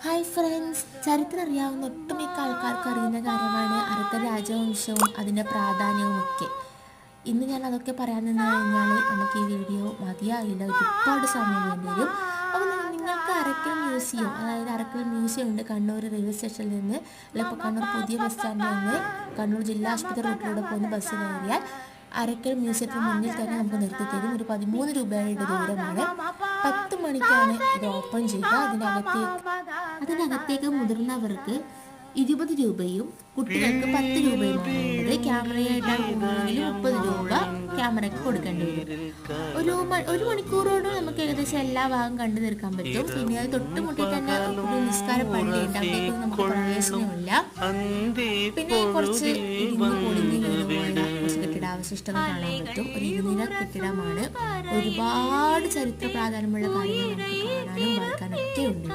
Hi friends, ചരിത്രം അറിയാവുന്ന ഒട്ടുമിക്ക ആൾക്കാർക്ക് അറിയുന്ന കാര്യമാണ് അറക്കൽ രാജവംശവും അതിൻ്റെ പ്രാധാന്യവും ഒക്കെ. ഇന്ന് ഞാൻ അതൊക്കെ പറയാൻ നിന്ന് കഴിഞ്ഞാൽ നമുക്ക് ഈ വീഡിയോ മതിയായില്ല, ഒരുപാട് സമയം വേണ്ടി വരും. അപ്പോൾ നിങ്ങൾക്ക് അറക്കൽ മ്യൂസിയം, അതായത് അറക്കൽ മ്യൂസിയം ഉണ്ട് കണ്ണൂർ റെയിൽവേ സ്റ്റേഷനിൽ നിന്ന്, അല്ലെങ്കിൽ കണ്ണൂർ പുതിയ ബസ് സ്റ്റാൻഡിൽ നിന്ന് കണ്ണൂർ ജില്ലാ ആശുപത്രി റൂട്ടിലൂടെ പോകുന്ന ബസ് കയറിയാൽ അറക്കൽ മ്യൂസിയത്തിന് മുന്നിൽ തന്നെ നമുക്ക് നിർത്തി തരും. ഒരു 13 രൂപയുടെ ദൂരമാണ്. 10 മണിക്കാണ് ഇത് ഓപ്പൺ ചെയ്യുക. അതിനകത്തേക്ക് മുതിർന്നവർക്ക് 20 രൂപയും കുട്ടികൾക്ക് 10 രൂപയുമാണ് ഉള്ളത്. ക്യാമറയായിട്ടാണ് പോകുന്നതെങ്കിൽ 30 രൂപ ക്യാമറയ്ക്ക് കൊടുക്കേണ്ടി വരും. ഒരു മണിക്കൂറോട് നമുക്ക് ഏകദേശം എല്ലാ ഭാഗം കണ്ടു തീർക്കാൻ പറ്റും. പിന്നെ അത് തൊട്ടുമുട്ടിൽ തന്നെ ഒരു നിസ്കാര പള്ളിയുണ്ട്, അവിടേക്കൊന്നും നമുക്ക് പ്രവേശനമില്ല. പിന്നെ കുറച്ച് ഇടിഞ്ഞു പൊളിഞ്ഞു വീണുപോയ കുറച്ച് കെട്ടിടാവശിഷ്ടങ്ങൾ കാണാൻ പറ്റും. ഒരു ഇരുനില കെട്ടിടമാണ്. ഒരുപാട് ചരിത്ര പ്രാധാന്യമുള്ള കാര്യങ്ങൾ നമുക്ക് കാണാനും വായിക്കാനും ഒക്കെ ഉണ്ട്.